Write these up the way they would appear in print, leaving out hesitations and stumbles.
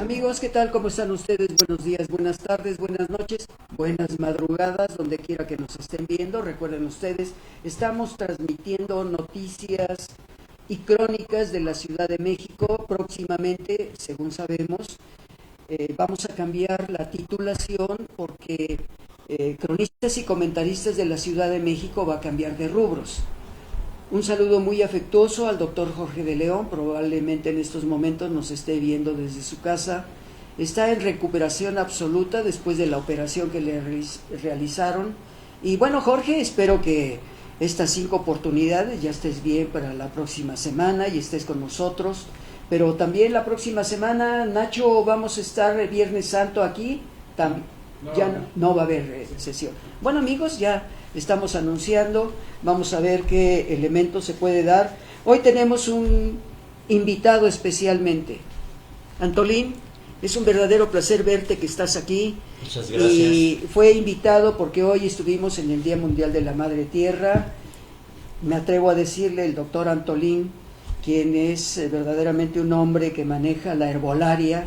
Amigos, ¿qué tal? ¿Cómo están ustedes? Buenos días, buenas tardes, buenas noches, buenas madrugadas, donde quiera que nos estén viendo. Recuerden ustedes, estamos transmitiendo noticias y crónicas de la Ciudad de México. Próximamente, según sabemos, vamos a cambiar la titulación porque cronistas y comentaristas de la Ciudad de México va a cambiar de rubros. Un saludo muy afectuoso al doctor Jorge de León, probablemente en estos momentos nos esté viendo desde su casa. Está en recuperación absoluta después de la operación que le realizaron. Y bueno, Jorge, espero que estas 5 oportunidades ya estés bien para la próxima semana y estés con nosotros. Pero también la próxima semana, Nacho, vamos a estar Viernes Santo aquí. Ya no va a haber sesión. Bueno, amigos, ya estamos anunciando, vamos a ver qué elementos se puede dar. Hoy tenemos un invitado especialmente. Antolín, es un verdadero placer verte que estás aquí. Muchas gracias. Y fue invitado porque hoy estuvimos en el Día Mundial de la Madre Tierra. Me atrevo a decirle el doctor Antolín, quien es verdaderamente un hombre que maneja la herbolaria.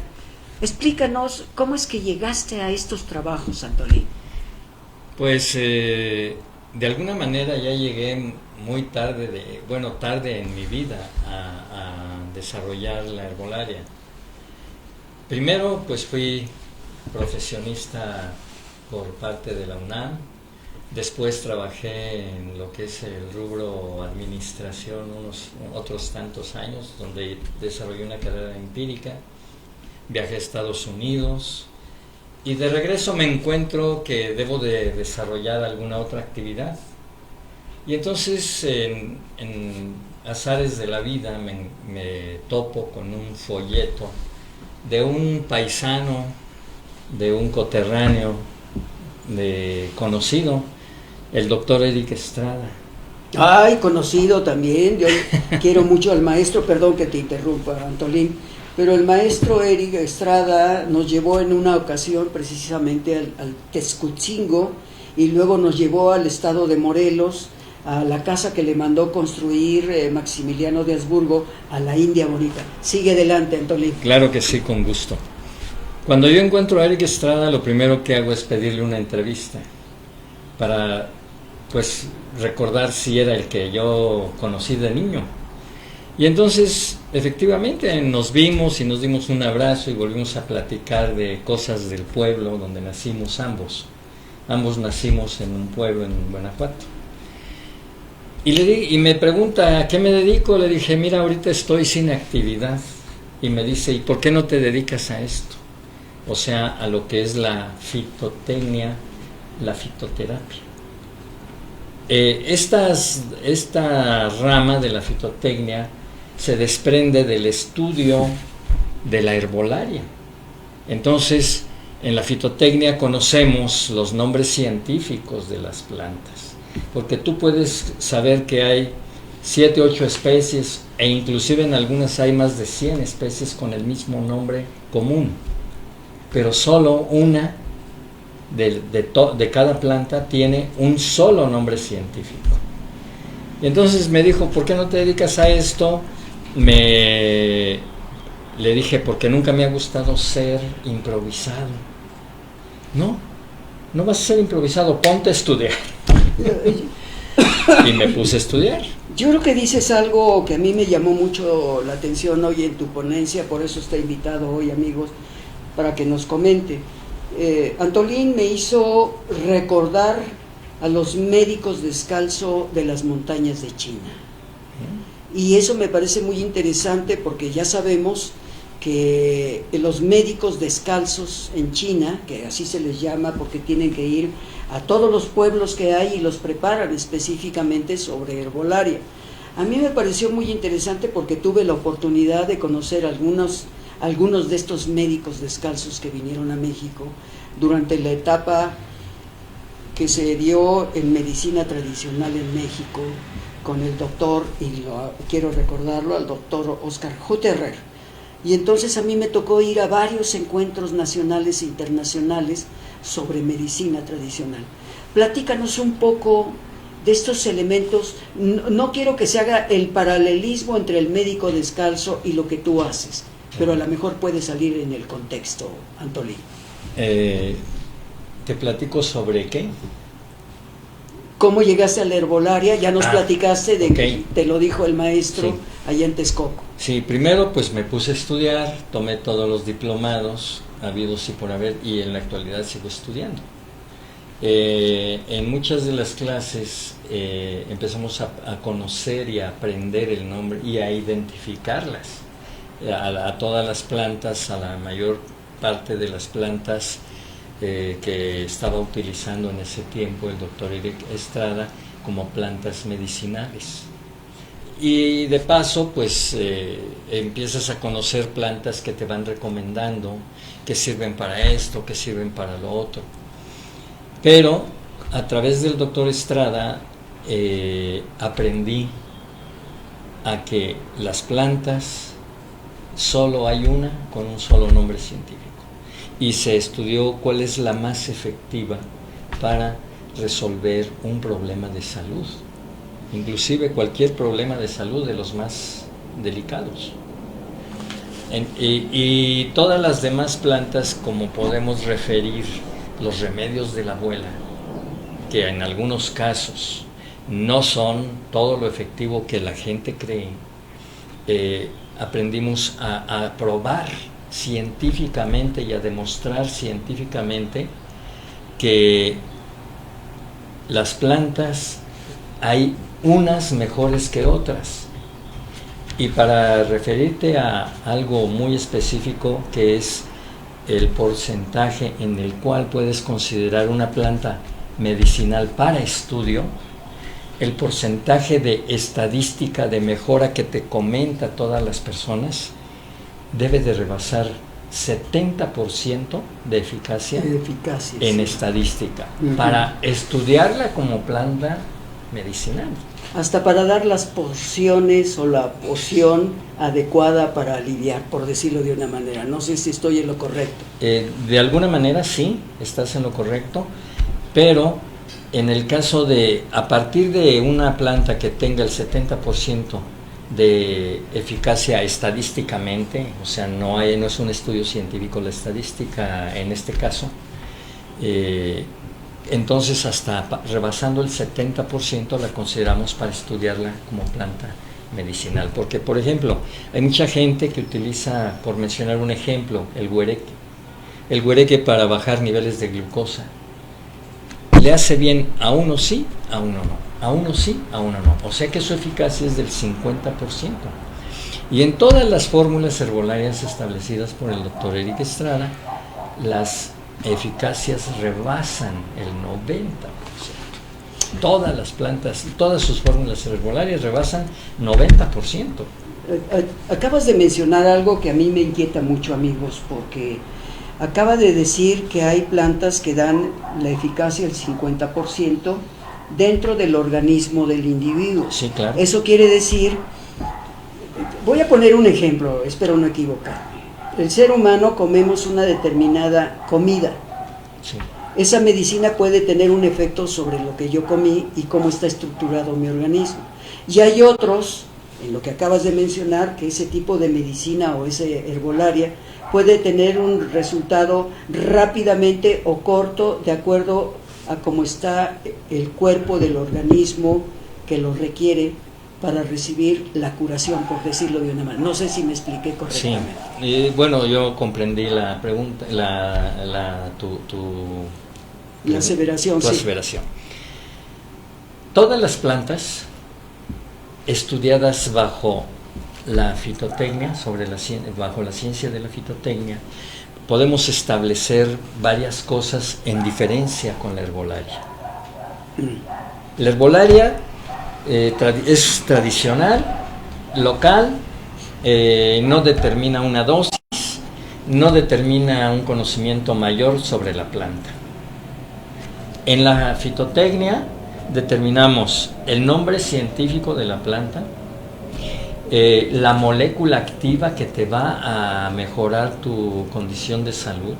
Explícanos cómo es que llegaste a estos trabajos, Antolín. Pues de alguna manera ya llegué muy tarde, tarde en mi vida a desarrollar la herbolaria. Primero pues fui profesionista por parte de la UNAM, después trabajé en lo que es el rubro administración otros tantos años, donde desarrollé una carrera empírica, viajé a Estados Unidos. Y de regreso me encuentro que debo de desarrollar alguna otra actividad. Y entonces en azares de la vida me topo con un folleto de un paisano, de un coterráneo, de conocido, el doctor Eric Estrada. Ay, conocido también. Yo quiero mucho al maestro, perdón que te interrumpa, Antolín. Pero el maestro Eric Estrada nos llevó en una ocasión precisamente al Texcocingo y luego nos llevó al estado de Morelos, a la casa que le mandó construir Maximiliano de Habsburgo, a la India Bonita. Sigue adelante, Antolín. Claro que sí, con gusto. Cuando yo encuentro a Eric Estrada, lo primero que hago es pedirle una entrevista para, pues, recordar si era el que yo conocí de niño. Y entonces, efectivamente, nos vimos y nos dimos un abrazo y volvimos a platicar de cosas del pueblo donde nacimos ambos. Ambos nacimos en un pueblo en Guanajuato. Y me pregunta, ¿a qué me dedico? Le dije, mira, ahorita estoy sin actividad. Y me dice, ¿y por qué no te dedicas a esto? O sea, a lo que es la fitotecnia, la fitoterapia. Esta rama de la fitotecnia se desprende del estudio de la herbolaria. Entonces, en la fitotecnia conocemos los nombres científicos de las plantas, porque tú puedes saber que hay 7, 8 especies, e inclusive en algunas hay más de 100 especies con el mismo nombre común, pero solo una de cada planta tiene un solo nombre científico. Y entonces me dijo, ¿por qué no te dedicas a esto? Le dije, porque nunca me ha gustado ser improvisado. No vas a ser improvisado, ponte a estudiar. Y me puse a estudiar. Yo creo que dices algo que a mí me llamó mucho la atención hoy en tu ponencia, por eso está invitado hoy, amigos, para que nos comente. Antolín me hizo recordar a los médicos descalzo de las montañas de China. Y eso me parece muy interesante porque ya sabemos que los médicos descalzos en China, que así se les llama porque tienen que ir a todos los pueblos que hay y los preparan específicamente sobre herbolaria. A mí me pareció muy interesante porque tuve la oportunidad de conocer algunos de estos médicos descalzos que vinieron a México durante la etapa que se dio en medicina tradicional en México con el doctor, quiero recordarlo, al doctor Oscar Hutterer. Y entonces a mí me tocó ir a varios encuentros nacionales e internacionales sobre medicina tradicional. Platícanos un poco de estos elementos. No quiero que se haga el paralelismo entre el médico descalzo y lo que tú haces, pero a lo mejor puede salir en el contexto, Antolín. ¿Te platico sobre qué? ¿Cómo llegaste a la herbolaria? Ya nos platicaste de que te lo dijo el maestro allá en Texcoco. Sí, primero pues me puse a estudiar, tomé todos los diplomados habidos y por haber, y en la actualidad sigo estudiando. En muchas de las clases empezamos a conocer y a aprender el nombre y a identificarlas, a todas las plantas, a la mayor parte de las plantas que estaba utilizando en ese tiempo el doctor Eric Estrada como plantas medicinales. Y de paso pues empiezas a conocer plantas que te van recomendando, que sirven para esto, que sirven para lo otro. Pero a través del doctor Estrada aprendí a que las plantas solo hay una con un solo nombre científico, y se estudió cuál es la más efectiva para resolver un problema de salud, inclusive cualquier problema de salud de los más delicados. Y todas las demás plantas, como podemos referir los remedios de la abuela, que en algunos casos no son todo lo efectivo que la gente cree, aprendimos a probar científicamente y a demostrar científicamente que las plantas hay unas mejores que otras. Y para referirte a algo muy específico, que es el porcentaje en el cual puedes considerar una planta medicinal para estudio, el porcentaje de estadística de mejora que te comenta todas las personas debe de rebasar 70% de eficacia en estadística, para estudiarla como planta medicinal. Hasta para dar las porciones o la poción adecuada para aliviar, por decirlo de una manera. No sé si estoy en lo correcto. De alguna manera sí, estás en lo correcto, pero en el caso de, a partir de una planta que tenga el 70% de eficacia estadísticamente, o sea, no es un estudio científico la estadística en este caso, entonces hasta rebasando el 70% la consideramos para estudiarla como planta medicinal. Porque, por ejemplo, hay mucha gente que utiliza, por mencionar un ejemplo, el güereque para bajar niveles de glucosa. Le hace bien a uno sí, a uno no, a uno sí, a uno no. O sea que su eficacia es del 50%. Y en todas las fórmulas herbolarias establecidas por el doctor Eric Estrada, las eficacias rebasan el 90%. Todas las plantas, todas sus fórmulas herbolarias rebasan 90%. Acabas de mencionar algo que a mí me inquieta mucho, amigos, porque acaba de decir que hay plantas que dan la eficacia del 50% dentro del organismo del individuo. Sí, claro. Eso quiere decir, voy a poner un ejemplo, espero no equivocarme. El ser humano comemos una determinada comida. Sí. Esa medicina puede tener un efecto sobre lo que yo comí y cómo está estructurado mi organismo. Y hay otros, en lo que acabas de mencionar, que ese tipo de medicina o esa herbolaria puede tener un resultado rápidamente o corto de acuerdo a cómo está el cuerpo del organismo que lo requiere para recibir la curación, por decirlo de una manera. No sé si me expliqué correctamente. Sí, bueno, yo comprendí la pregunta, tu aseveración. Tu aseveración. Todas las plantas estudiadas bajo la fitotecnia, bajo la ciencia de la fitotecnia, podemos establecer varias cosas en diferencia con la herbolaria. La herbolaria es tradicional, local, no determina una dosis, no determina un conocimiento mayor sobre la planta. En la fitotecnia determinamos el nombre científico de la planta, la molécula activa que te va a mejorar tu condición de salud,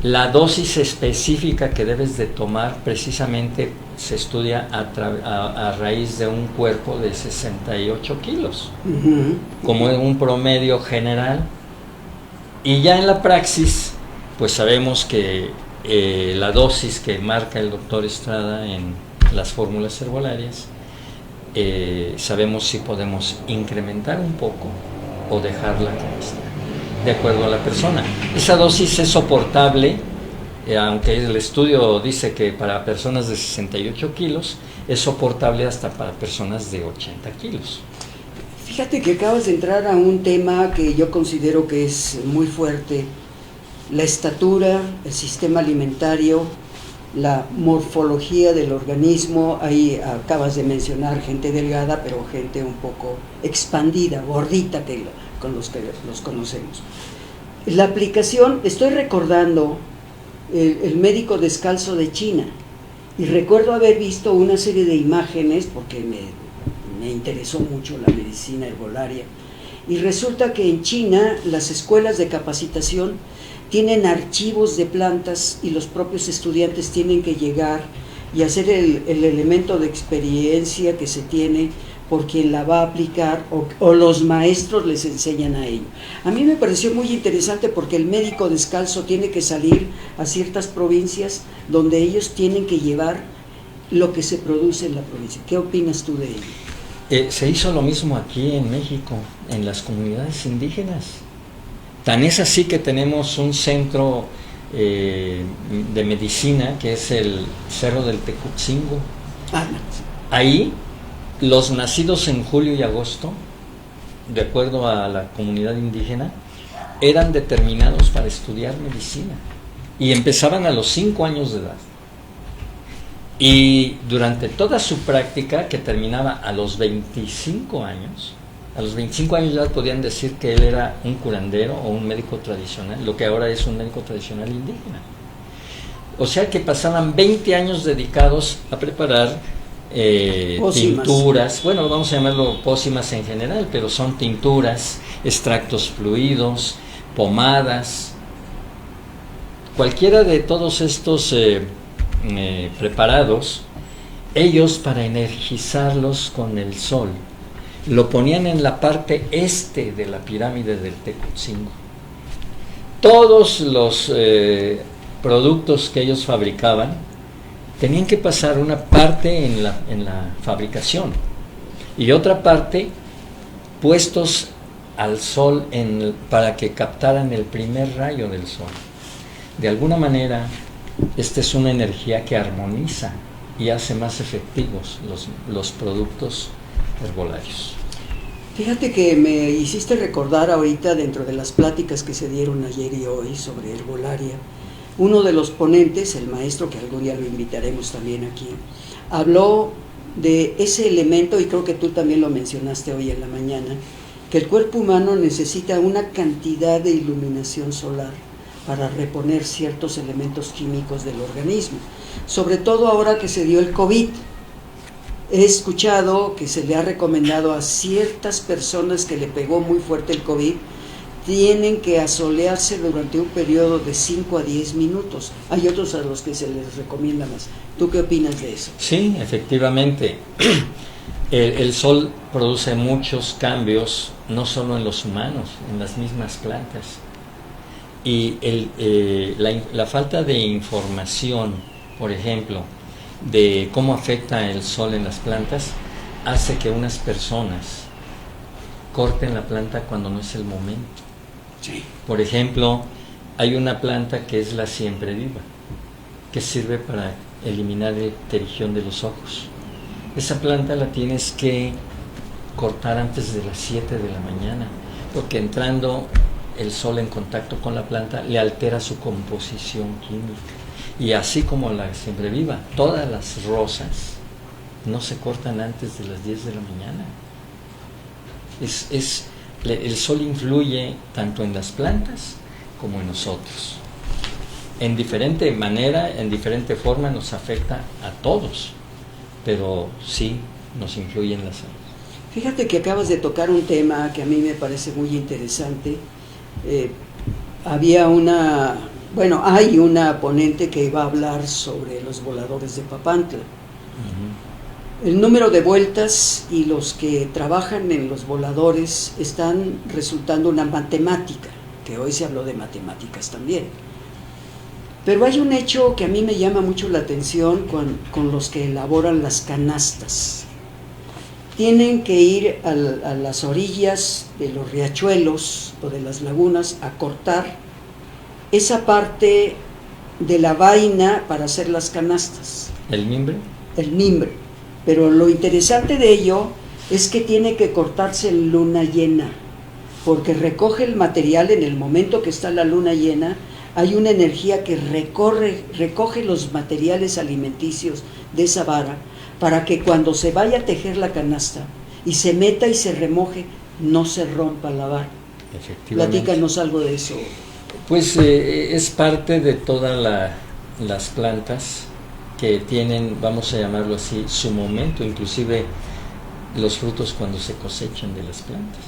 la dosis específica que debes de tomar precisamente se estudia a raíz de un cuerpo de 68 kilos, como en un promedio general. Y ya en la praxis, pues sabemos que la dosis que marca el doctor Estrada en las fórmulas herbolarias, sabemos si podemos incrementar un poco o dejarla como está, de acuerdo a la persona. Esa dosis es soportable, aunque el estudio dice que para personas de 68 kilos es soportable hasta para personas de 80 kilos. Fíjate que acabas de entrar a un tema que yo considero que es muy fuerte: la estatura, el sistema alimentario, la morfología del organismo. Ahí acabas de mencionar gente delgada, pero gente un poco expandida, gordita, con los que los conocemos. La aplicación, estoy recordando el médico descalzo de China, y recuerdo haber visto una serie de imágenes porque me interesó mucho la medicina herbolaria, y resulta que en China las escuelas de capacitación tienen archivos de plantas y los propios estudiantes tienen que llegar y hacer el elemento de experiencia que se tiene por quien la va a aplicar, o los maestros les enseñan a ello. A mí me pareció muy interesante porque el médico descalzo tiene que salir a ciertas provincias donde ellos tienen que llevar lo que se produce en la provincia. ¿Qué opinas tú de ello? Se hizo lo mismo aquí en México, en las comunidades indígenas. Tan es así que tenemos un centro de medicina que es el Cerro del Tecutzingo. Ahí los nacidos en julio y agosto, de acuerdo a la comunidad indígena, eran determinados para estudiar medicina y empezaban a los 5 años de edad. Y durante toda su práctica, que terminaba a los 25 años, ya podían decir que él era un curandero o un médico tradicional, lo que ahora es un médico tradicional indígena. O sea que pasaban 20 años dedicados a preparar tinturas, bueno, vamos a llamarlo pócimas en general, pero son tinturas, extractos fluidos, pomadas, cualquiera de todos estos preparados. Ellos, para energizarlos con el sol, lo ponían en la parte este de la pirámide del Tecutzingo. Todos los productos que ellos fabricaban tenían que pasar una parte en la fabricación y otra parte puestos al sol para que captaran el primer rayo del sol. De alguna manera, esta es una energía que armoniza y hace más efectivos los productos herbolarios. Fíjate que me hiciste recordar ahorita, dentro de las pláticas que se dieron ayer y hoy sobre herbolaria, uno de los ponentes, el maestro, que algún día lo invitaremos también aquí, habló de ese elemento, y creo que tú también lo mencionaste hoy en la mañana, que el cuerpo humano necesita una cantidad de iluminación solar para reponer ciertos elementos químicos del organismo, sobre todo ahora que se dio el COVID. He escuchado que se le ha recomendado a ciertas personas que le pegó muy fuerte el COVID, tienen que asolearse durante un periodo de 5 a 10 minutos. Hay otros a los que se les recomienda más. ¿Tú qué opinas de eso? Sí, efectivamente. El sol produce muchos cambios, no solo en los humanos, en las mismas plantas. Y la falta de información, por ejemplo, de cómo afecta el sol en las plantas, hace que unas personas corten la planta cuando no es el momento. Sí. Por ejemplo, hay una planta que es la siempre viva, que sirve para eliminar el terigión de los ojos. Esa planta la tienes que cortar antes de las 7 de la mañana, porque entrando el sol en contacto con la planta le altera su composición química. Y así como la siempre viva, todas las rosas no se cortan antes de las 10 de la mañana. El sol influye tanto en las plantas como en nosotros. En diferente manera, en diferente forma nos afecta a todos, pero sí nos influye en la salud. Fíjate que acabas de tocar un tema que a mí me parece muy interesante. Hay una ponente que va a hablar sobre los voladores de Papantla. Ujú. El número de vueltas y los que trabajan en los voladores están resultando una matemática, que hoy se habló de matemáticas también. Pero hay un hecho que a mí me llama mucho la atención con los que elaboran las canastas. Tienen que ir a las orillas de los riachuelos o de las lagunas a cortar esa parte de la vaina para hacer las canastas. ¿El mimbre? El mimbre. Pero lo interesante de ello es que tiene que cortarse en luna llena, porque recoge el material en el momento que está la luna llena. Hay una energía que recoge los materiales alimenticios de esa vara para que cuando se vaya a tejer la canasta y se meta y se remoje, no se rompa la vara. Efectivamente. Platícanos algo de eso. Pues es parte de todas las plantas que tienen, vamos a llamarlo así, su momento, inclusive los frutos cuando se cosechan de las plantas.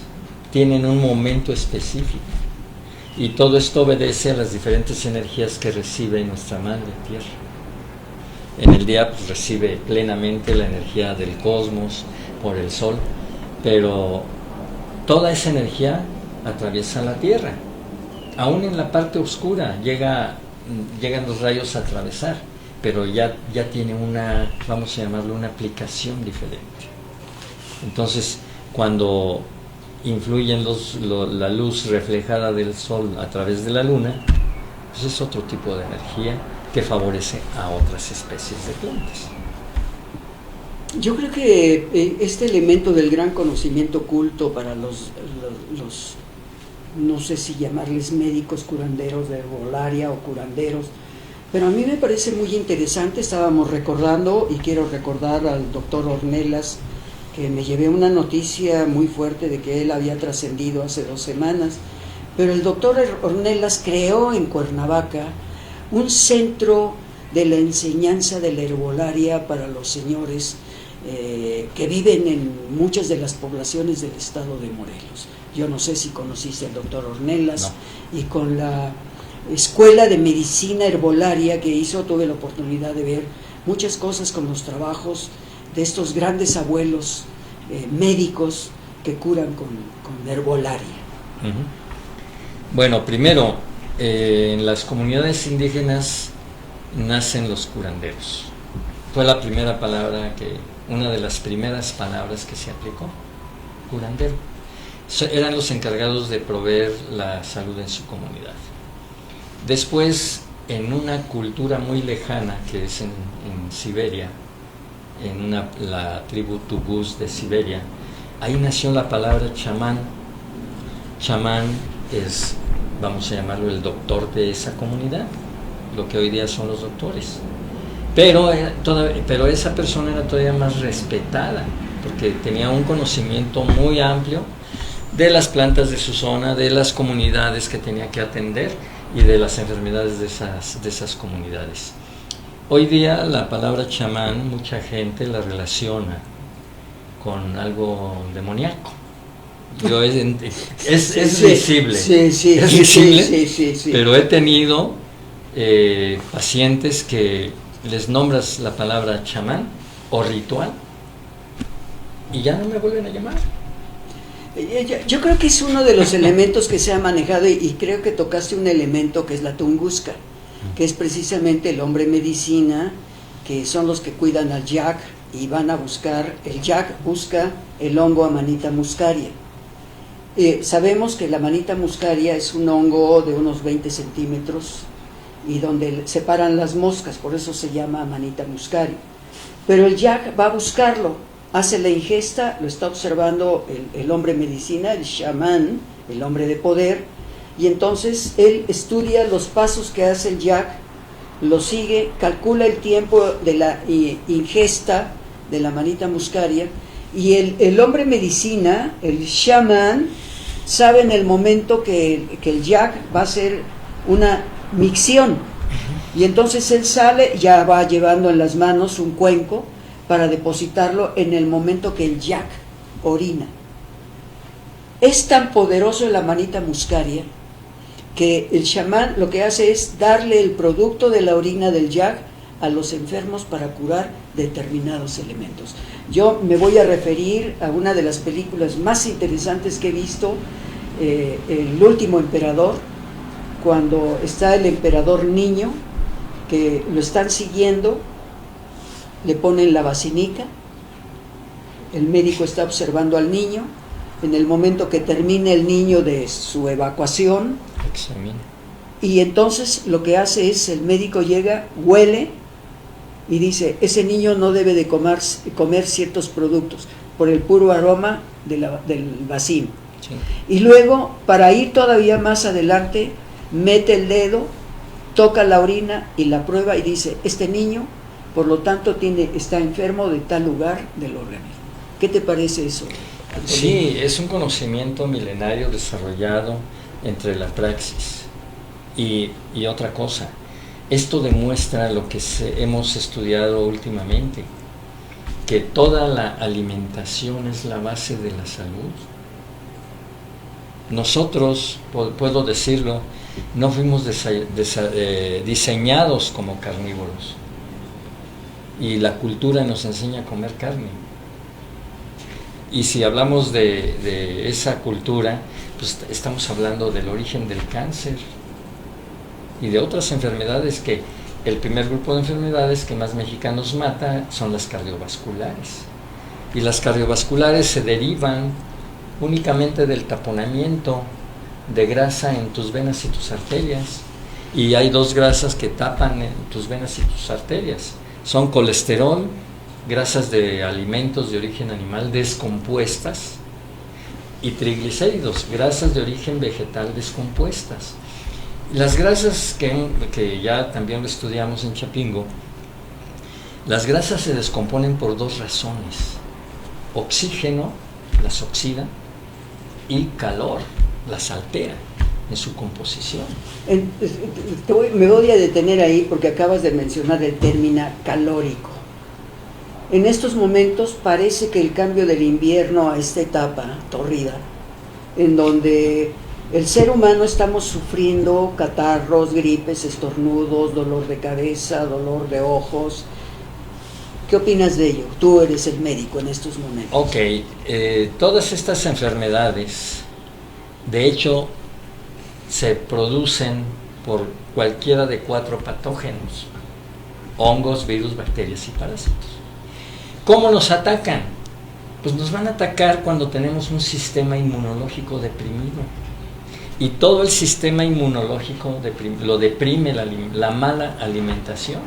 Tienen un momento específico. Y todo esto obedece a las diferentes energías que recibe nuestra Madre Tierra. En el día pues recibe plenamente la energía del cosmos por el sol, pero toda esa energía atraviesa la Tierra. Aún en la parte oscura llegan los rayos a atravesar, pero ya tiene una, vamos a llamarlo, una aplicación diferente. Entonces, cuando influyen la luz reflejada del sol a través de la luna, pues es otro tipo de energía que favorece a otras especies de plantas. Yo creo que este elemento del gran conocimiento oculto para los no sé si llamarles médicos curanderos de herbolaria o curanderos, pero a mí me parece muy interesante. Estábamos recordando, y quiero recordar al doctor Ornelas, que me llevé una noticia muy fuerte de que él había trascendido hace 2 semanas, pero el doctor Ornelas creó en Cuernavaca un centro de la enseñanza de la herbolaria para los señores que viven en muchas de las poblaciones del estado de Morelos. Yo no sé si conociste al doctor Ornelas. No. Y con la escuela de medicina herbolaria que hizo, tuve la oportunidad de ver muchas cosas con los trabajos de estos grandes abuelos médicos que curan con herbolaria. Uh-huh. Bueno, primero, en las comunidades indígenas nacen los curanderos. Fue la primera palabra una de las primeras palabras que se aplicó, curandero. Eran los encargados de proveer la salud en su comunidad. Después, en una cultura muy lejana que es en Siberia, la tribu Tuguz de Siberia, ahí nació la palabra chamán. Chamán es, vamos a llamarlo, el doctor de esa comunidad, lo que hoy día son los doctores. Pero esa persona era todavía más respetada, porque tenía un conocimiento muy amplio de las plantas de su zona, de las comunidades que tenía que atender y de las enfermedades de esas comunidades. Hoy día la palabra chamán mucha gente la relaciona con algo demoníaco. Es visible, es visible, pero he tenido pacientes que les nombras la palabra chamán o ritual y ya no me vuelven a llamar. Yo creo que es uno de los elementos que se ha manejado, y creo que tocaste un elemento que es la tunguska, que es precisamente el hombre medicina, que son los que cuidan al yak y van a buscar, el yak busca el hongo Amanita muscaria. Sabemos que la Amanita muscaria es un hongo de unos 20 centímetros y donde se paran las moscas, por eso se llama Amanita muscaria. Pero el yak va a buscarlo, hace la ingesta, lo está observando el hombre medicina, el chamán, el hombre de poder, y entonces él estudia los pasos que hace el yak, lo sigue, calcula el tiempo de la ingesta de la Amanita muscaria, y el hombre medicina, el chamán, sabe en el momento que el yak va a hacer una micción, y entonces él sale, ya va llevando en las manos un cuenco para depositarlo en el momento que el yak orina. Es tan poderoso la Amanita muscaria que el chamán lo que hace es darle el producto de la orina del yak a los enfermos para curar determinados elementos. Yo me voy a referir a una de las películas más interesantes que he visto, El último emperador, cuando está el emperador niño, que lo están siguiendo, le ponen la vacinica, el médico está observando al niño, en el momento que termine el niño de su evacuación, examina. Y entonces lo que hace es, el médico llega, huele y dice, ese niño no debe de comer ciertos productos por el puro aroma del bacilo. Sí. Y luego, para ir todavía más adelante, mete el dedo, toca la orina y la prueba y dice, este niño, por lo tanto, está enfermo de tal lugar del organismo. ¿Qué te parece eso, Antonio? Sí, es un conocimiento milenario desarrollado entre la praxis. Y otra cosa, esto demuestra lo que hemos estudiado últimamente, que toda la alimentación es la base de la salud. Nosotros, puedo decirlo, no fuimos diseñados como carnívoros, y la cultura nos enseña a comer carne. Y si hablamos de esa cultura, pues estamos hablando del origen del cáncer y de otras enfermedades, que el primer grupo de enfermedades que más mexicanos mata son las cardiovasculares. Y las cardiovasculares se derivan únicamente del taponamiento de grasa en tus venas y tus arterias. Y hay dos grasas que tapan en tus venas y tus arterias. Son colesterol, grasas de alimentos de origen animal descompuestas, y triglicéridos, grasas de origen vegetal descompuestas. Las grasas que ya también lo estudiamos en Chapingo, las grasas se descomponen por dos razones: oxígeno las oxida y calor las altera en su composición. Me voy a detener ahí porque acabas de mencionar el término calórico. En estos momentos parece que el cambio del invierno a esta etapa torrida, en donde el ser humano estamos sufriendo catarros, gripes, estornudos, dolor de cabeza, dolor de ojos. ¿Qué opinas de ello? Tú eres el médico en estos momentos. Ok, todas estas enfermedades, de hecho, se producen por cualquiera de 4 patógenos: hongos, virus, bacterias y parásitos. ¿Cómo nos atacan? Pues nos van a atacar cuando tenemos un sistema inmunológico deprimido. Y todo el sistema inmunológico lo deprime la mala alimentación.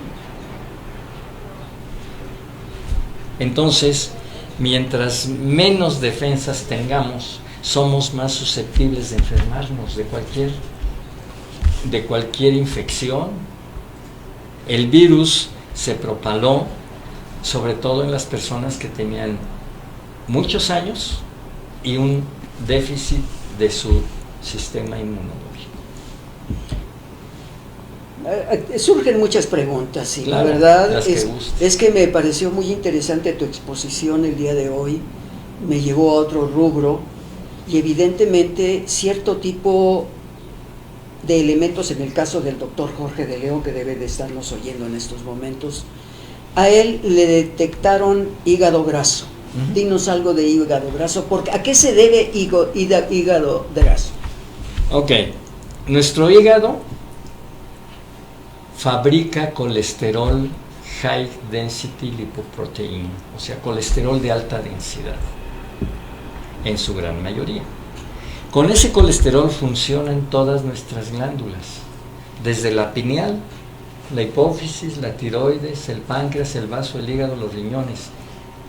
Entonces, mientras menos defensas tengamos, somos más susceptibles de enfermarnos de cualquier infección. El virus se propagó sobre todo en las personas que tenían muchos años y un déficit de su sistema inmunológico. Surgen muchas preguntas y claro, la verdad es que me pareció muy interesante tu exposición el día de hoy. Me llevó a otro rubro y evidentemente cierto tipo de elementos, en el caso del doctor Jorge de León, que debe de estarnos oyendo en estos momentos, a él le detectaron hígado graso. Uh-huh. Dinos algo de hígado graso, porque ¿a qué se debe hígado graso? Ok, nuestro hígado fabrica colesterol high density lipoprotein, o sea, colesterol de alta densidad, en su gran mayoría. Con ese colesterol funcionan todas nuestras glándulas, desde la pineal, la hipófisis, la tiroides, el páncreas, el vaso, el hígado, los riñones.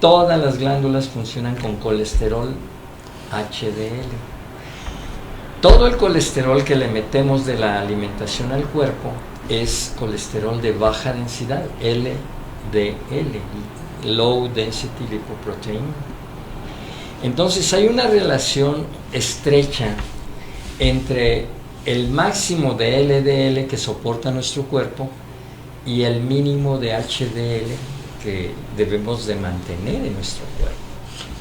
Todas las glándulas funcionan con colesterol HDL. Todo el colesterol que le metemos de la alimentación al cuerpo es colesterol de baja densidad, LDL, Low Density Lipoprotein. Entonces hay una relación estrecha entre el máximo de LDL que soporta nuestro cuerpo y el mínimo de HDL que debemos de mantener en nuestro cuerpo.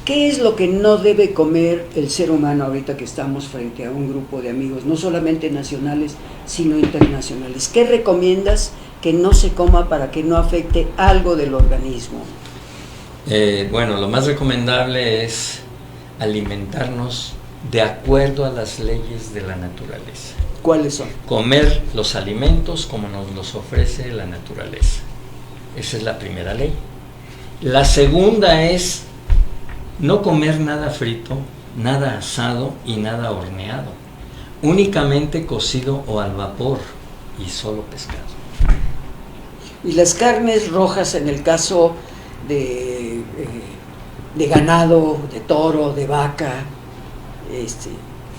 ¿Qué es lo que no debe comer el ser humano ahorita que estamos frente a un grupo de amigos, no solamente nacionales, sino internacionales? ¿Qué recomiendas que no se coma para que no afecte algo del organismo? Bueno, lo más recomendable es alimentarnos de acuerdo a las leyes de la naturaleza. ¿Cuáles son? Comer los alimentos como nos los ofrece la naturaleza. Esa es la primera ley. La segunda es no comer nada frito, nada asado y nada horneado. Únicamente cocido o al vapor y solo pescado. Y las carnes rojas en el caso de ganado, de toro, de vaca,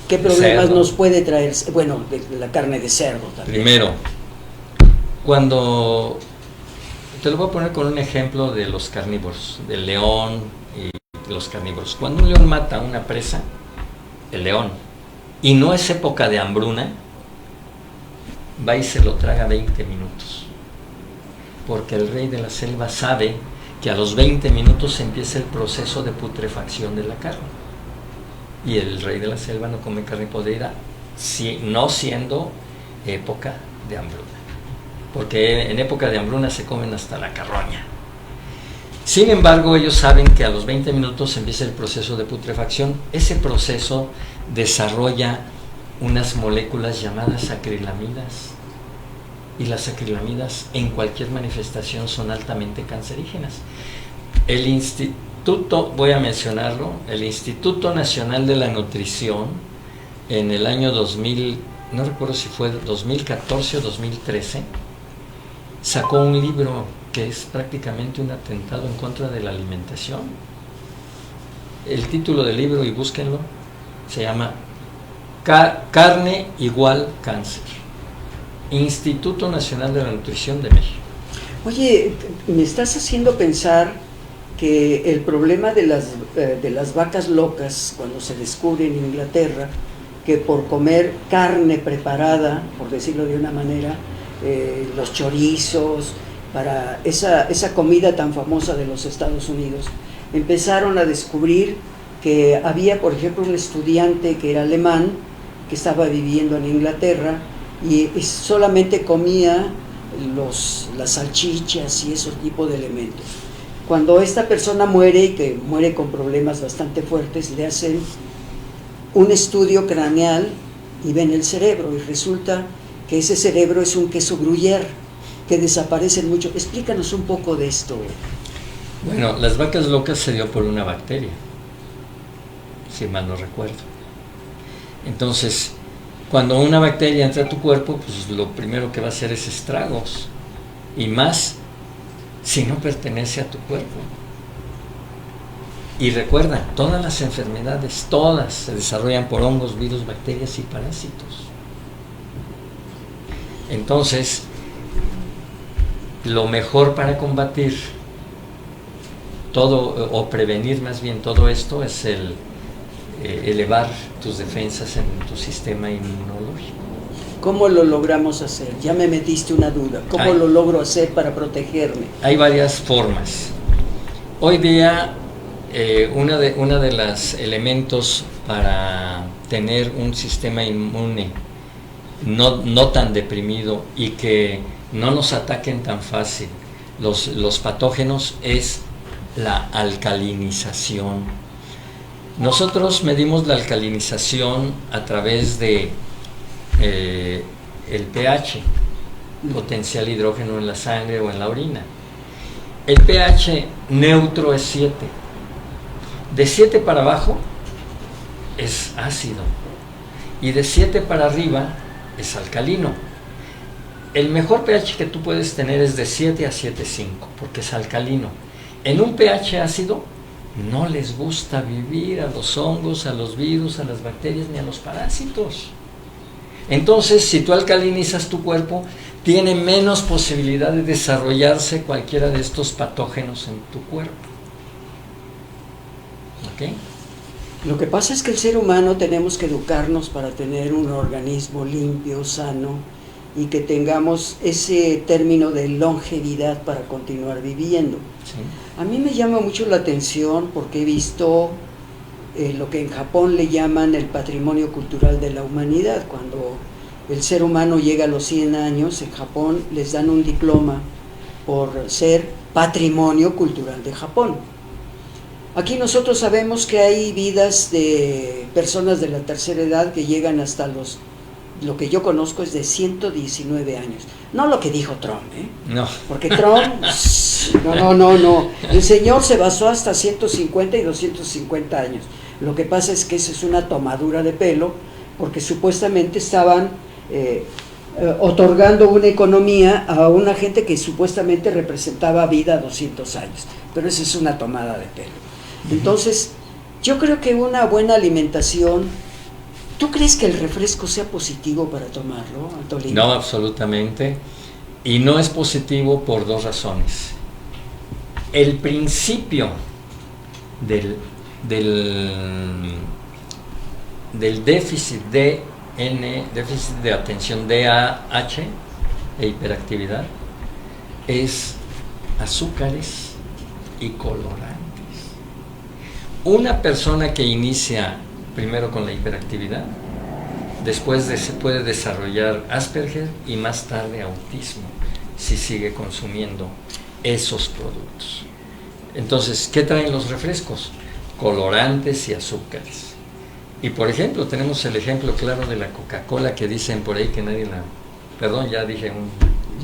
¿qué problemas cerdo nos puede traer? Bueno, de la carne de cerdo también. Primero, cuando, te lo voy a poner con un ejemplo de los carnívoros, del león y los carnívoros. Cuando un león mata a una presa, el león, y no es época de hambruna, va y se lo traga 20 minutos. Porque el rey de la selva sabe que a los 20 minutos empieza el proceso de putrefacción de la carne. Y el rey de la selva no come carne podrida, no siendo época de hambruna. Porque en época de hambruna se comen hasta la carroña. Sin embargo, ellos saben que a los 20 minutos empieza el proceso de putrefacción. Ese proceso desarrolla unas moléculas llamadas acrilamidas. Y las acrilamidas en cualquier manifestación son altamente cancerígenas. El instituto, voy a mencionarlo, el Instituto Nacional de la Nutrición, en el año 2000, no recuerdo si fue 2014 o 2013, sacó un libro que es prácticamente un atentado en contra de la alimentación. El título del libro, y búsquenlo, se llama Carne igual cáncer. Instituto Nacional de la Nutrición de México. Oye, me estás haciendo pensar que el problema de las vacas locas, cuando se descubre en Inglaterra, que por comer carne preparada, por decirlo de una manera, los chorizos, para esa comida tan famosa de los Estados Unidos, empezaron a descubrir que había, por ejemplo, un estudiante que era alemán, que estaba viviendo en Inglaterra, y solamente comía las salchichas y esos tipos de elementos. Cuando esta persona muere, y que muere con problemas bastante fuertes, le hacen un estudio craneal y ven el cerebro, y resulta que ese cerebro es un queso gruyère, que desaparecen mucho. Explícanos un poco de esto. Bueno, las vacas locas se dio por una bacteria, si mal no recuerdo. Entonces, cuando una bacteria entra a tu cuerpo, pues lo primero que va a hacer es estragos, y más si no pertenece a tu cuerpo. Y recuerda, todas las enfermedades, todas se desarrollan por hongos, virus, bacterias y parásitos. Entonces, lo mejor para combatir todo, o prevenir más bien todo esto, es elevar tus defensas en tu sistema inmunológico. ¿Cómo lo logramos hacer? Ya me metiste una duda. ¿Cómo lo logro hacer para protegerme? Hay varias formas. Hoy día, una de los elementos para tener un sistema inmune no tan deprimido y que no nos ataquen tan fácil los patógenos es la alcalinización. Nosotros medimos la alcalinización a través de el pH, potencial hidrógeno en la sangre o en la orina. El pH neutro es 7. De 7 para abajo es ácido y de 7 para arriba es alcalino. El mejor pH que tú puedes tener es de 7 a 7,5 porque es alcalino. En un pH ácido no les gusta vivir a los hongos, a los virus, a las bacterias ni a los parásitos. Entonces, si tú alcalinizas tu cuerpo, tiene menos posibilidad de desarrollarse cualquiera de estos patógenos en tu cuerpo. ¿Ok? Lo que pasa es que el ser humano tenemos que educarnos para tener un organismo limpio, sano, y que tengamos ese término de longevidad para continuar viviendo. Sí. A mí me llama mucho la atención porque he visto lo que en Japón le llaman el patrimonio cultural de la humanidad, cuando el ser humano llega a los 100 años, en Japón les dan un diploma por ser patrimonio cultural de Japón. Aquí nosotros sabemos que hay vidas de personas de la tercera edad que llegan hasta lo que yo conozco es de 119 años. No lo que dijo Trump, ¿eh? No. Porque Trump, no. El señor se basó hasta 150 y 250 años. Lo que pasa es que eso es una tomadura de pelo, porque supuestamente estaban otorgando una economía a una gente que supuestamente representaba vida a 200 años. Pero eso es una tomada de pelo. Entonces, yo creo que una buena alimentación. ¿Tú crees que el refresco sea positivo para tomarlo, Antolín? No, absolutamente. Y no es positivo por dos razones. El principio del déficit déficit de atención DAH, de hiperactividad, es azúcares y colorantes. Una persona que inicia primero con la hiperactividad, después se puede desarrollar Asperger y más tarde autismo si sigue consumiendo esos productos. Entonces, ¿qué traen los refrescos? Colorantes y azúcares. Y por ejemplo, tenemos el ejemplo claro de la Coca-Cola, que dicen por ahí que nadie la... Perdón, ya dije un...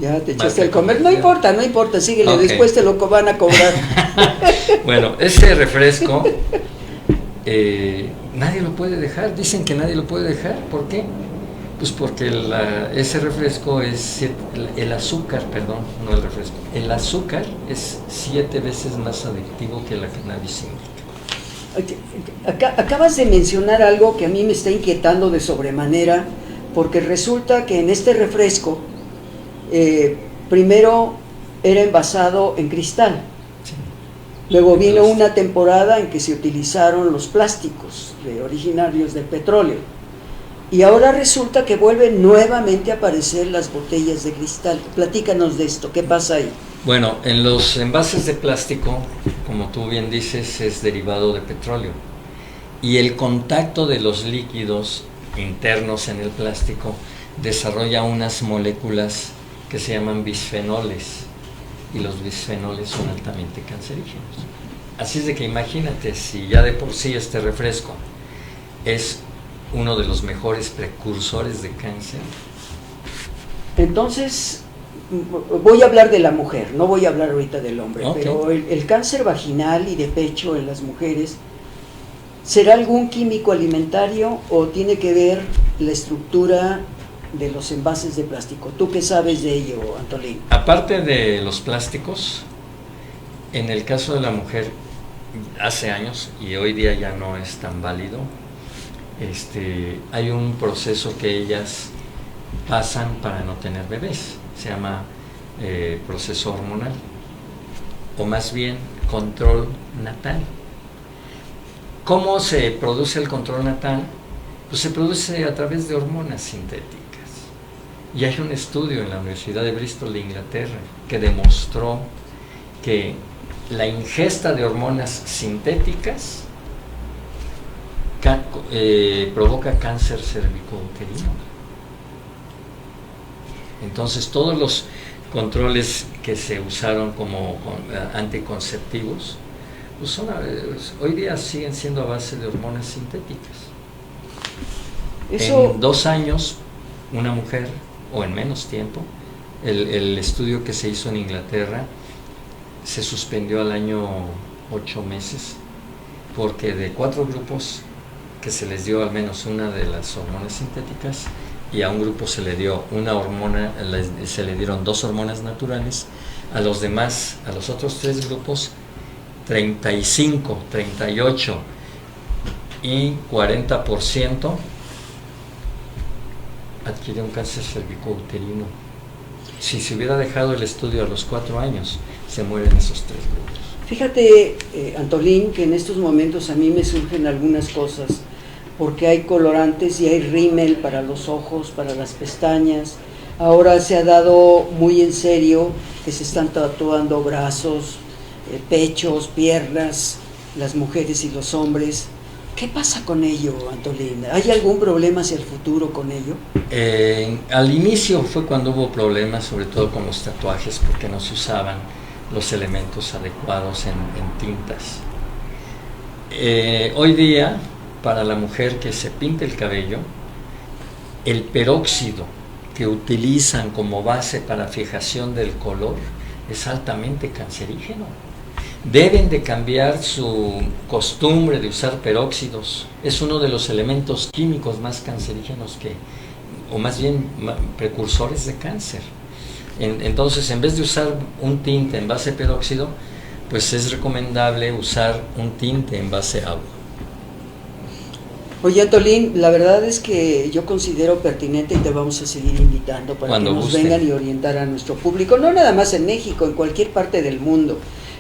Ya te echaste el comer. No importa, síguele, okay. Después te lo van a cobrar. Bueno, ese refresco... nadie lo puede dejar, dicen que nadie lo puede dejar. ¿Por qué? Pues porque ese refresco es el azúcar, no el refresco. El azúcar es 7 veces más adictivo que la cannabis indica. Acabas de mencionar algo que a mí me está inquietando de sobremanera, porque resulta que en este refresco primero era envasado en cristal. Luego vino una temporada en que se utilizaron los plásticos originarios del petróleo. Y ahora resulta que vuelven nuevamente a aparecer las botellas de cristal. Platícanos de esto, ¿qué pasa ahí? Bueno, en los envases de plástico, como tú bien dices, es derivado de petróleo. Y el contacto de los líquidos internos en el plástico desarrolla unas moléculas que se llaman bisfenoles. Y los bisfenoles son altamente cancerígenos. Así es de que imagínate, si ya de por sí este refresco es uno de los mejores precursores de cáncer. Entonces, voy a hablar de la mujer, no voy a hablar ahorita del hombre, okay. Pero el cáncer vaginal y de pecho en las mujeres, ¿será algún químico alimentario o tiene que ver la estructura de los envases de plástico? ¿Tú qué sabes de ello, Antolín? Aparte de los plásticos, en el caso de la mujer, hace años y hoy día ya no es tan válido, hay un proceso que ellas pasan para no tener bebés, se llama proceso hormonal, o más bien control natal. ¿Cómo se produce el control natal? Pues se produce a través de hormonas sintéticas. Y hay un estudio en la Universidad de Bristol de Inglaterra que demostró que la ingesta de hormonas sintéticas provoca cáncer cervicouterino. Entonces todos los controles que se usaron como anticonceptivos, pues hoy día siguen siendo a base de hormonas sintéticas. En 2 años, una mujer, o en menos tiempo, el estudio que se hizo en Inglaterra se suspendió al año 8 meses, porque de 4 grupos que se les dio al menos una de las hormonas sintéticas, y a un grupo se le dio una hormona, se le dieron 2 hormonas naturales, a los demás, a los otros 3 grupos, 35, 38 y 40% adquirió un cáncer cervicouterino. Si se hubiera dejado el estudio a los 4 años, se mueren esos 3 grupos. Fíjate, Antolín, que en estos momentos a mí me surgen algunas cosas, porque hay colorantes y hay rímel para los ojos, para las pestañas. Ahora se ha dado muy en serio que se están tatuando brazos, pechos, piernas, las mujeres y los hombres. ¿Qué pasa con ello, Antolín? ¿Hay algún problema hacia el futuro con ello? Al inicio fue cuando hubo problemas, sobre todo con los tatuajes, porque no se usaban los elementos adecuados en tintas. Hoy día, para la mujer que se pinta el cabello, el peróxido que utilizan como base para fijación del color es altamente cancerígeno. Deben de cambiar su costumbre de usar peróxidos. Es uno de los elementos químicos más cancerígenos o más bien precursores de cáncer. Entonces, en vez de usar un tinte en base a peróxido, pues es recomendable usar un tinte en base a agua. Oye, Antolín, la verdad es que yo considero pertinente y te vamos a seguir invitando para Cuando que nos guste. vengan y orientar a nuestro público, no nada más en México, en cualquier parte del mundo.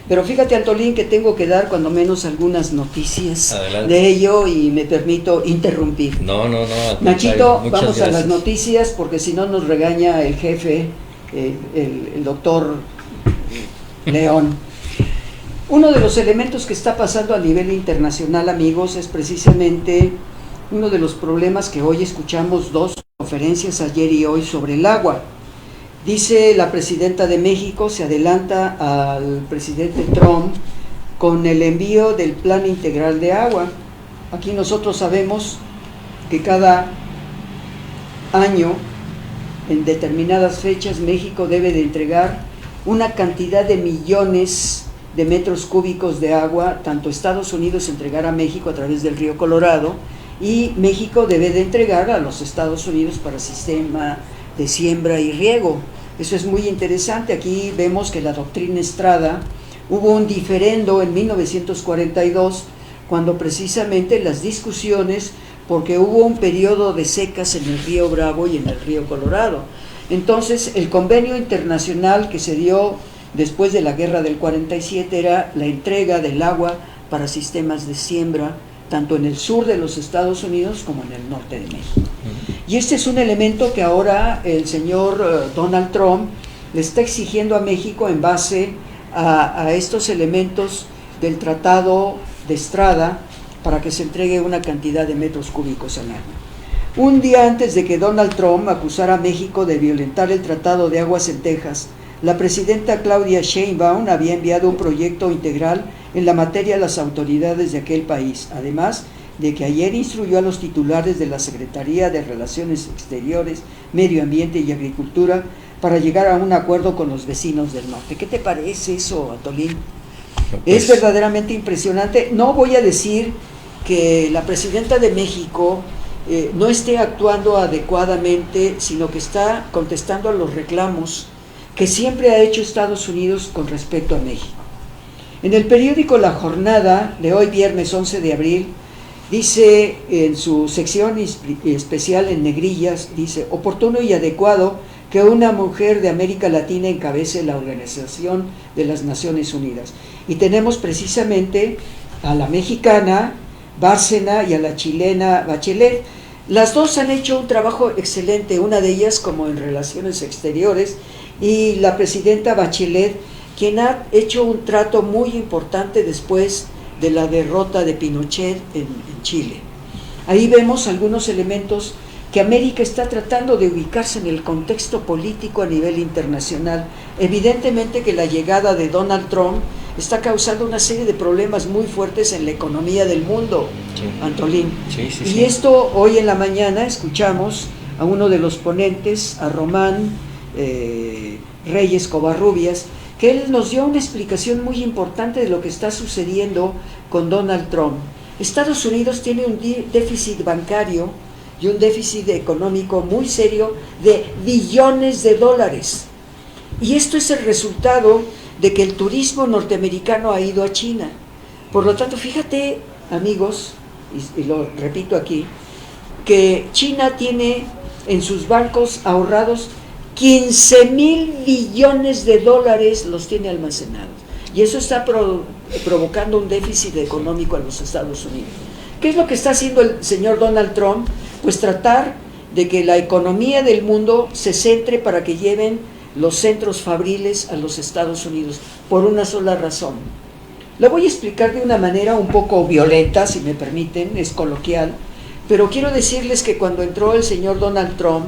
Pero fíjate, Antolín, que tengo que dar cuando menos algunas noticias Adelante. de ello y me permito interrumpir. No. Nachito, Muchas vamos a las gracias. noticias porque si no nos regaña el jefe, el doctor León. Uno de los elementos que está pasando a nivel internacional, amigos, es precisamente uno de los problemas que hoy escuchamos, dos conferencias ayer y hoy sobre el agua. Dice la presidenta de México, se adelanta al presidente Trump con el envío del Plan Integral de Agua. Aquí nosotros sabemos que cada año, en determinadas fechas, México debe de entregar una cantidad de millones de metros cúbicos de agua, tanto Estados Unidos entregará a México a través del río Colorado, y México debe de entregar a los Estados Unidos para sistema de siembra y riego. Eso es muy interesante. Aquí vemos que la doctrina Estrada, hubo un diferendo en 1942, cuando precisamente las discusiones, porque hubo un periodo de secas en el río Bravo y en el río Colorado. Entonces, el convenio internacional que se dio después de la guerra del 47 era la entrega del agua para sistemas de siembra, tanto en el sur de los Estados Unidos como en el norte de México. Y este es un elemento que ahora el señor Donald Trump le está exigiendo a México en base a estos elementos del Tratado de Estrada para que se entregue una cantidad de metros cúbicos al año. Un día antes de que Donald Trump acusara a México de violentar el Tratado de Aguas en Texas, la presidenta Claudia Sheinbaum había enviado un proyecto integral en la materia a las autoridades de aquel país, además de que ayer instruyó a los titulares de la Secretaría de Relaciones Exteriores, Medio Ambiente y Agricultura para llegar a un acuerdo con los vecinos del norte. ¿Qué te parece eso, Antolín? Es verdaderamente impresionante. No voy a decir que la presidenta de México no esté actuando adecuadamente, sino que está contestando a los reclamos que siempre ha hecho Estados Unidos con respecto a México. En el periódico La Jornada de hoy, viernes 11 de abril, dice en su sección especial en negrillas, dice: oportuno y adecuado que una mujer de América Latina encabece la Organización de las Naciones Unidas. Y tenemos precisamente a la mexicana Bárcena y a la chilena Bachelet. Las dos han hecho un trabajo excelente, una de ellas como en Relaciones Exteriores, y la presidenta Bachelet, quien ha hecho un trato muy importante después de la derrota de Pinochet en Chile. Ahí vemos algunos elementos que América está tratando de ubicarse en el contexto político a nivel internacional. Evidentemente que la llegada de Donald Trump está causando una serie de problemas muy fuertes en la economía del mundo, sí. Antolín. Sí. Y esto hoy en la mañana escuchamos a uno de los ponentes, a Román Reyes Covarrubias, que él nos dio una explicación muy importante de lo que está sucediendo con Donald Trump. Estados Unidos tiene un déficit bancario y un déficit económico muy serio de billones de dólares. Y esto es el resultado de que el turismo norteamericano ha ido a China. Por lo tanto, fíjate, amigos, y lo repito aquí, que China tiene en sus bancos ahorrados 15,000 billones de dólares, los tiene almacenados. Y eso está provocando un déficit económico a los Estados Unidos. ¿Qué es lo que está haciendo el señor Donald Trump? Pues tratar de que la economía del mundo se centre para que lleven los centros fabriles a los Estados Unidos, por una sola razón: Lo voy a explicar de una manera un poco violenta, si me permiten, es coloquial, pero quiero decirles que cuando entró el señor Donald Trump,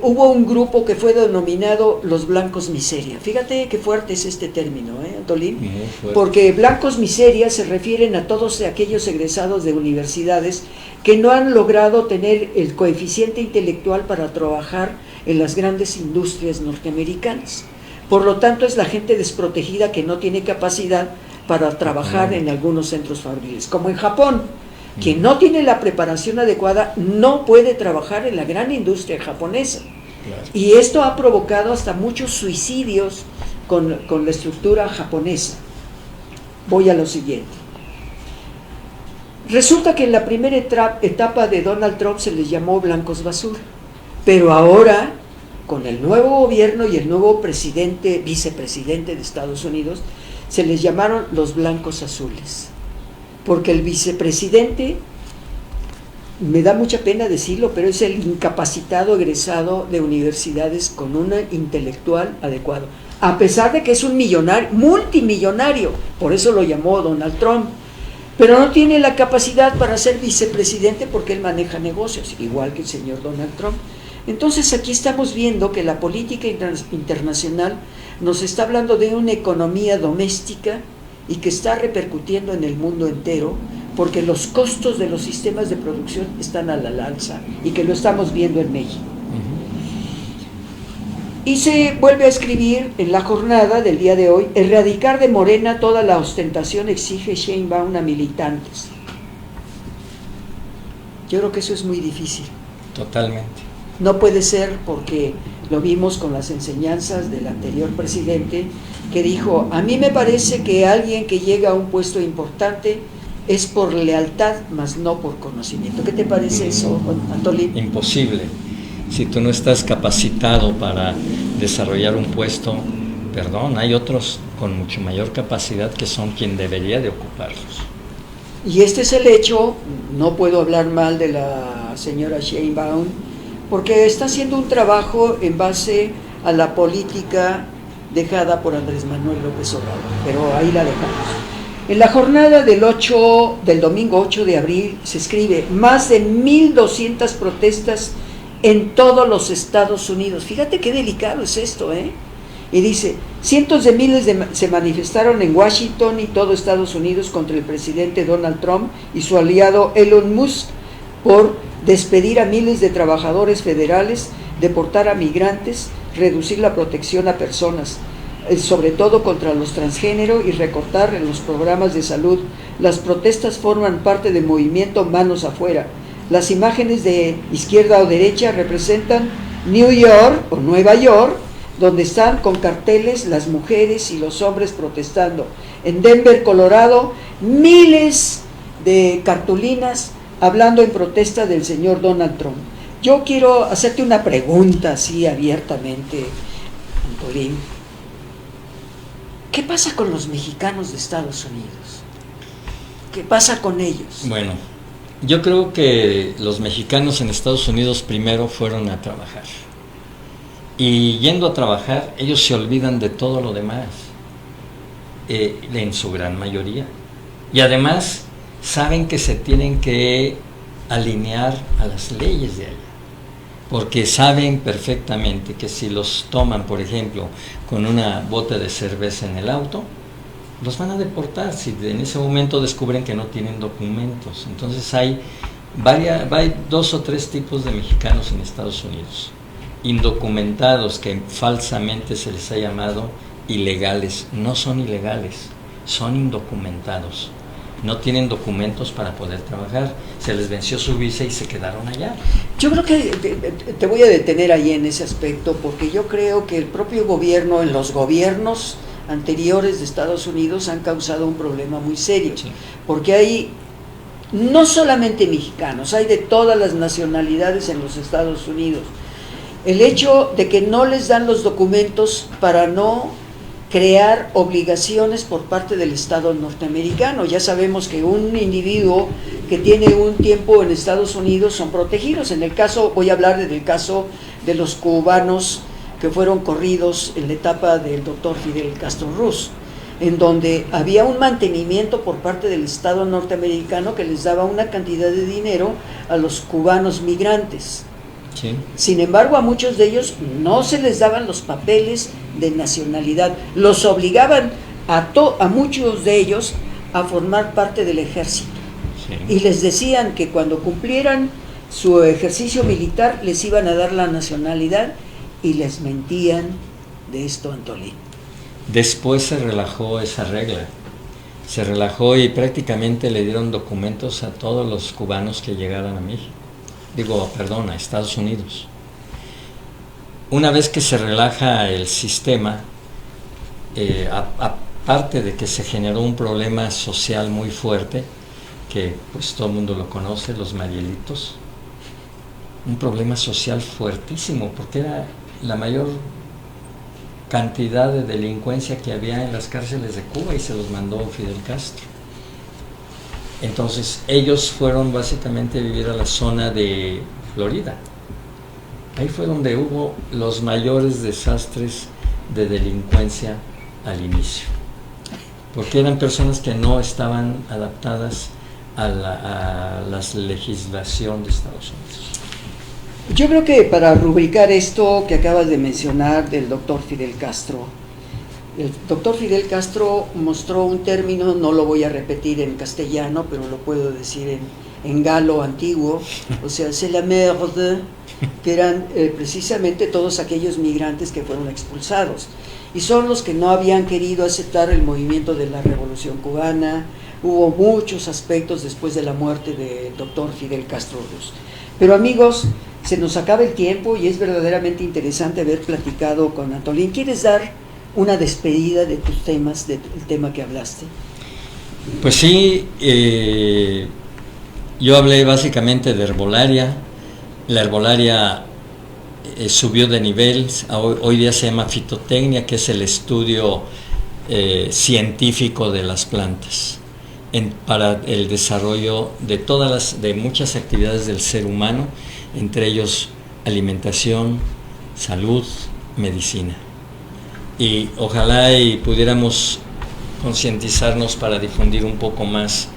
hubo un grupo que fue denominado los blancos miseria. Fíjate qué fuerte es este término, Antolín, porque blancos miseria se refieren a todos aquellos egresados de universidades que no han logrado tener el coeficiente intelectual para trabajar en las grandes industrias norteamericanas. Por lo tanto, es la gente desprotegida que no tiene capacidad para trabajar en algunos centros fabriles, como en Japón. Quien no tiene la preparación adecuada no puede trabajar en la gran industria japonesa. Claro. Y esto ha provocado hasta muchos suicidios con la estructura japonesa. Voy a lo siguiente. Resulta que en la primera etapa de Donald Trump se les llamó blancos basura, pero ahora, con el nuevo gobierno y el nuevo vicepresidente de Estados Unidos, se les llamaron los blancos azules. Porque el vicepresidente, me da mucha pena decirlo, pero es el incapacitado egresado de universidades con un intelectual adecuado, a pesar de que es un millonario, multimillonario, por eso lo llamó Donald Trump, pero no tiene la capacidad para ser vicepresidente porque él maneja negocios, igual que el señor Donald Trump. Entonces aquí estamos viendo que la política internacional nos está hablando de una economía doméstica y que está repercutiendo en el mundo entero, porque los costos de los sistemas de producción están a la alza y que lo estamos viendo en México. Y se vuelve a escribir en la jornada del día de hoy: erradicar de Morena toda la ostentación, exige Sheinbaum a militantes. Yo creo que eso es muy difícil. Totalmente. No puede ser, porque lo vimos con las enseñanzas del anterior presidente, que dijo: a mí me parece que alguien que llega a un puesto importante es por lealtad, mas no por conocimiento. ¿Qué te parece eso, Antolín? Imposible. Si tú no estás capacitado para desarrollar un puesto, perdón, hay otros con mucho mayor capacidad que son quien debería de ocuparlos. Y este es el hecho. No puedo hablar mal de la señora Sheinbaum, porque está haciendo un trabajo en base a la política dejada por Andrés Manuel López Obrador, pero ahí la dejamos. En la jornada del domingo 8 de abril se escribe: más de 1,200 protestas en todos los Estados Unidos. Fíjate qué delicado es esto, Y dice: cientos de miles se manifestaron en Washington y todo Estados Unidos contra el presidente Donald Trump y su aliado Elon Musk por despedir a miles de trabajadores federales, deportar a migrantes, reducir la protección a personas, sobre todo contra los transgénero, y recortar en los programas de salud. Las protestas forman parte del movimiento Manos Afuera. Las imágenes de izquierda o derecha representan New York o Nueva York, donde están con carteles las mujeres y los hombres protestando. En Denver, Colorado, miles de cartulinas hablando en protesta del señor Donald Trump. Yo quiero hacerte una pregunta así abiertamente, Antolín. ¿Qué pasa con los mexicanos de Estados Unidos? ¿Qué pasa con ellos? Bueno, yo creo que los mexicanos en Estados Unidos primero fueron a trabajar. Y yendo a trabajar, ellos se olvidan de todo lo demás, en su gran mayoría. Y además saben que se tienen que alinear a las leyes de allá, porque saben perfectamente que si los toman, por ejemplo, con una bota de cerveza en el auto, los van a deportar si en ese momento descubren que no tienen documentos. Entonces hay 2 o 3 tipos de mexicanos en Estados Unidos: indocumentados, que falsamente se les ha llamado ilegales. No son ilegales, son indocumentados. No tienen documentos para poder trabajar, se les venció su visa y se quedaron allá. Yo creo que te voy a detener ahí en ese aspecto, porque yo creo que el propio gobierno, en los gobiernos anteriores de Estados Unidos, han causado un problema muy serio, sí. Porque hay no solamente mexicanos, hay de todas las nacionalidades en los Estados Unidos. El hecho de que no les dan los documentos para no crear obligaciones por parte del Estado norteamericano. Ya sabemos que un individuo que tiene un tiempo en Estados Unidos son protegidos. En el caso, voy a hablar del caso de los cubanos que fueron corridos en la etapa del doctor Fidel Castro Ruz. en donde había un mantenimiento por parte del Estado norteamericano que les daba una cantidad de dinero a los cubanos migrantes. Sí. Sin embargo, a muchos de ellos no se les daban los papeles de nacionalidad, los obligaban a muchos de ellos a formar parte del ejército. Sí. Y les decían que cuando cumplieran su ejercicio militar les iban a dar la nacionalidad, y les mentían de esto, Antolín. Después se relajó esa regla, se relajó y prácticamente le dieron documentos a todos los cubanos que llegaran a México, a Estados Unidos. Una vez que se relaja el sistema, aparte de que se generó un problema social muy fuerte, que pues todo el mundo lo conoce, los Marielitos, un problema social fuertísimo, porque era la mayor cantidad de delincuencia que había en las cárceles de Cuba y se los mandó Fidel Castro. Entonces ellos fueron básicamente a vivir a la zona de Florida. Ahí fue donde hubo los mayores desastres de delincuencia al inicio, porque eran personas que no estaban adaptadas a la legislación de Estados Unidos. Yo creo que para rubricar esto que acabas de mencionar del doctor Fidel Castro, el doctor Fidel Castro mostró un término, no lo voy a repetir en castellano, pero lo puedo decir en galo antiguo, o sea, c'est la merde, que eran precisamente todos aquellos migrantes que fueron expulsados, y son los que no habían querido aceptar el movimiento de la Revolución Cubana. Hubo muchos aspectos después de la muerte del doctor Fidel Castro Ruz. Pero amigos, se nos acaba el tiempo y es verdaderamente interesante haber platicado con Antolín. ¿Quieres dar una despedida de tus temas, del tema que hablaste? Pues sí, yo hablé básicamente de herbolaria. La herbolaria subió de nivel, hoy día se llama fitotecnia, que es el estudio científico de las plantas para el desarrollo de muchas actividades del ser humano, entre ellos alimentación, salud, medicina. Y ojalá y pudiéramos concientizarnos para difundir un poco más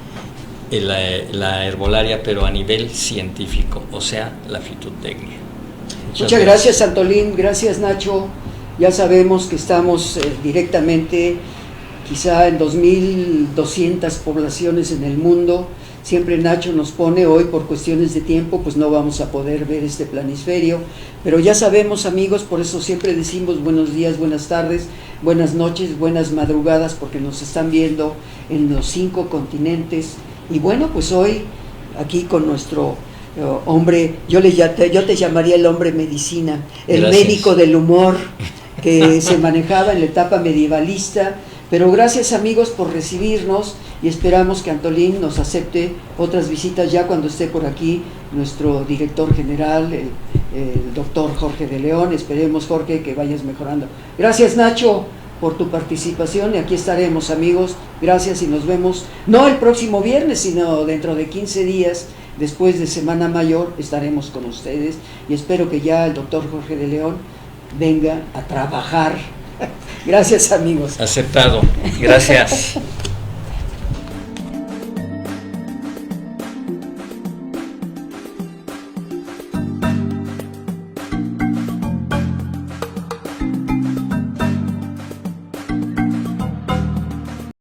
la herbolaria, pero a nivel científico, o sea, la fitotecnia. Muchas gracias, Antolín. Gracias, Nacho. Ya sabemos que estamos directamente quizá en 2.200 poblaciones en el mundo. Siempre Nacho nos pone, hoy por cuestiones de tiempo pues no vamos a poder ver este planisferio, pero ya sabemos, amigos, por eso siempre decimos buenos días, buenas tardes, buenas noches, buenas madrugadas, porque nos están viendo en los 5 continentes. Y bueno, pues hoy aquí con nuestro hombre, yo te llamaría el hombre medicina, el Gracias. Médico del humor, que se manejaba en la etapa medievalista. Pero gracias, amigos, por recibirnos, y esperamos que Antolín nos acepte otras visitas ya cuando esté por aquí nuestro director general, el doctor Jorge de León. Esperemos, Jorge, que vayas mejorando. Gracias, Nacho, por tu participación, y aquí estaremos, amigos. Gracias, y nos vemos, no el próximo viernes, sino dentro de 15 días, después de Semana Mayor, estaremos con ustedes, y espero que ya el doctor Jorge de León venga a trabajar. Gracias, amigos. Aceptado. Gracias.